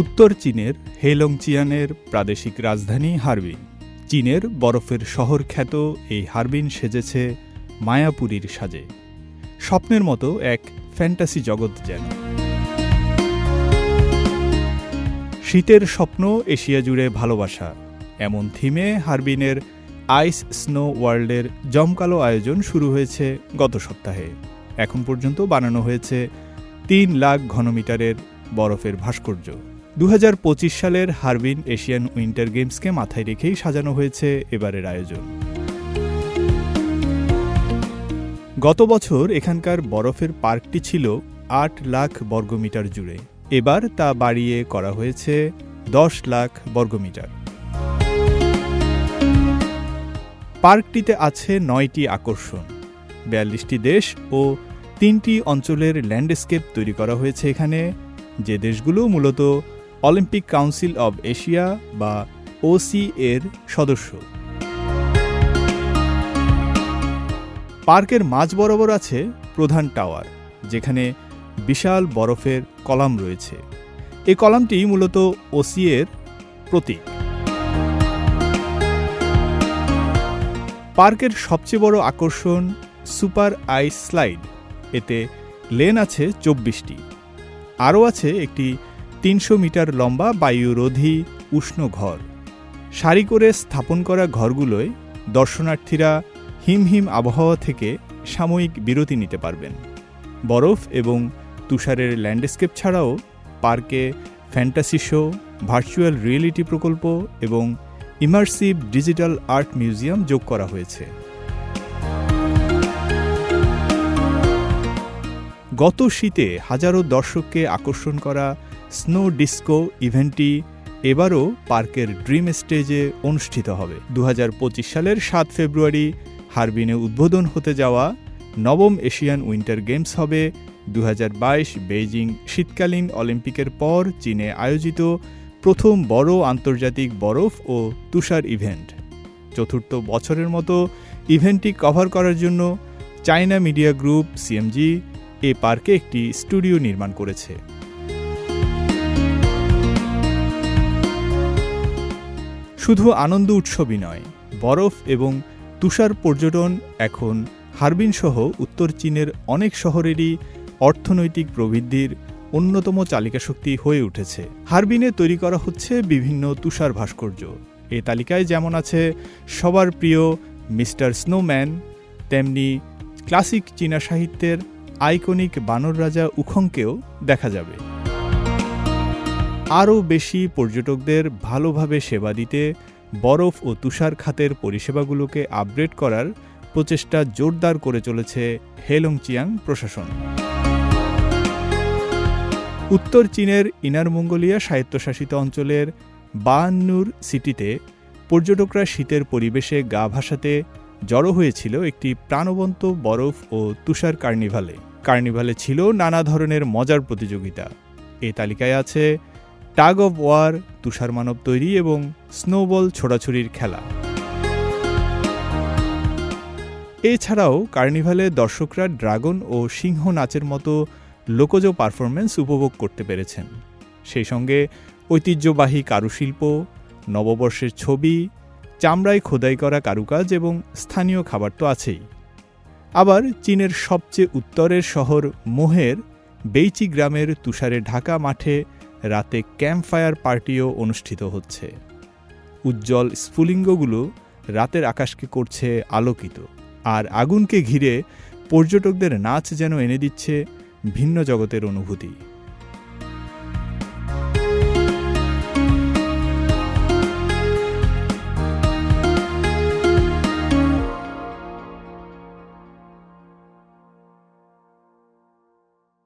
উত্তর চীনের হেলংচিয়ানের প্রাদেশিক রাজধানী হারবিন। চীনের বরফের শহর খ্যাত এই হারবিন সেজেছে মায়াপুরীর সাজে। স্বপ্নের মতো এক ফ্যান্টাসি জগৎ যেন। শীতের স্বপ্ন, এশিয়া জুড়ে ভালোবাসা, এমন থিমে হারবিনের আইস স্নো ওয়ার্ল্ডের জমকালো আয়োজন শুরু হয়েছে গত সপ্তাহে। এখন পর্যন্ত বানানো হয়েছে 3 লাখ ঘনমিটারের বরফের ভাস্কর্য। 2025 সালের হারবিন এশিয়ান উইন্টার গেমসকে মাথায় রেখেই সাজানো হয়েছে এবারের আয়োজন। গত বছর এখানকার বরফের পার্কটি ছিল 8 লাখ বর্গমিটার জুড়ে। এবার তা বাড়িয়ে করা হয়েছে 10 লাখ বর্গমিটার। পার্কটিতে আছে 9টি আকর্ষণ, 42টি দেশ ও 3টি অঞ্চলের ল্যান্ডস্কেপ তৈরি করা হয়েছে এখানে, যে দেশগুলো মূলত অলিম্পিক কাউন্সিল অব এশিয়া বা ওসি এর সদস্য। পার্কের মাঝ বরাবর আছে প্রধান টাওয়ার, যেখানে বিশাল বরফের কলাম রয়েছে। এই কলামটি মূলত ওসি এর প্রতীক। পার্কের সবচেয়ে বড় আকর্ষণ সুপার আইস স্লাইড। এতে লেন আছে 24টি। আরও আছে একটি 300 মিটার লম্বা বায়ুরোধী উষ্ণ ঘর। সারি করে স্থাপন করা ঘরগুলোয় দর্শনার্থীরা হিমহিম আবহাওয়া থেকে সাময়িক বিরতি নিতে পারবেন। বরফ এবং তুষারের ল্যান্ডস্কেপ ছাড়াও পার্কে ফ্যান্টাসি শো, ভার্চুয়াল রিয়েলিটি প্রকল্প এবং ইমার্সিভ ডিজিটাল আর্ট মিউজিয়াম যোগ করা হয়েছে। গত শীতে হাজারো দর্শককে আকর্ষণ করা স্নো ডিস্কো ইভেন্টটি এবারও পার্কের ড্রিম স্টেজে অনুষ্ঠিত হবে। 2025 সালের 7 ফেব্রুয়ারি হারবিনে উদ্বোধন হতে যাওয়া নবম এশিয়ান উইন্টার গেমস হবে 2022 বেইজিং শীতকালীন অলিম্পিকের পর চীনে আয়োজিত প্রথম বড় আন্তর্জাতিক বরফ ও তুষার ইভেন্ট। চতুর্থ বছরের মতো ইভেন্টটি কভার করার জন্য চায়না মিডিয়া গ্রুপ সিএমজি এ পার্কে একটি স্টুডিও নির্মাণ করেছে। শুধু আনন্দ উৎসবই নয়, বরফ এবং তুষার পর্যটন এখন হারবিন সহ উত্তর চীনের অনেক শহরেরই অর্থনৈতিক প্রবৃদ্ধির অন্যতম চালিকাশক্তি হয়ে উঠেছে। হারবিনে তৈরি করা হচ্ছে বিভিন্ন তুষার ভাস্কর্য। এ তালিকায় যেমন আছে সবার প্রিয় মিস্টার স্নোম্যান, তেমনি ক্লাসিক চীনা সাহিত্যের আইকনিক বানর রাজা উখংকেও দেখা যাবে। আরও বেশি পর্যটকদের ভালোভাবে সেবা দিতে বরফ ও তুষার খাতের পরিষেবাগুলোকে আপগ্রেড করার প্রচেষ্টা জোরদার করে চলেছে হেলংচিয়াং প্রশাসন। উত্তর চীনের ইনার মঙ্গোলিয়া স্বায়ত্তশাসিত অঞ্চলের বায়ান্নুর সিটিতে পর্যটকরা শীতের পরিবেশে গা ভাসাতে জড়ো হয়েছিল একটি প্রাণবন্ত বরফ ও তুষার কার্নিভালে ছিল নানা ধরনের মজার প্রতিযোগিতা। এই তালিকায় আছে টাগ অব ওয়ার, তুষার মানব তৈরি এবং স্নোবল ছোড়াছুড়ির খেলা। এছাড়াও কার্নিভালে দর্শকরা ড্রাগন ও সিংহ নাচের মতো লোকজ পারফরমেন্স উপভোগ করতে পেরেছেন। সেই সঙ্গে ঐতিহ্যবাহী কারুশিল্প, নববর্ষের ছবি, চামড়ায় খোদাই করা কারুকাজ এবং স্থানীয় খাবার তো আছেই। আবার চীনের সবচেয়ে উত্তরের শহর মোহের বেইচি গ্রামের তুষারে ঢাকা মাঠে রাতে ক্যাম্পফায়ার পার্টিও অনুষ্ঠিত হচ্ছে। উজ্জ্বল স্ফুলিঙ্গগুলো রাতের আকাশকে করছে আলোকিত, আর আগুনকে ঘিরে পর্যটকদের নাচ যেন এনে দিচ্ছে ভিন্ন জগতের অনুভূতি।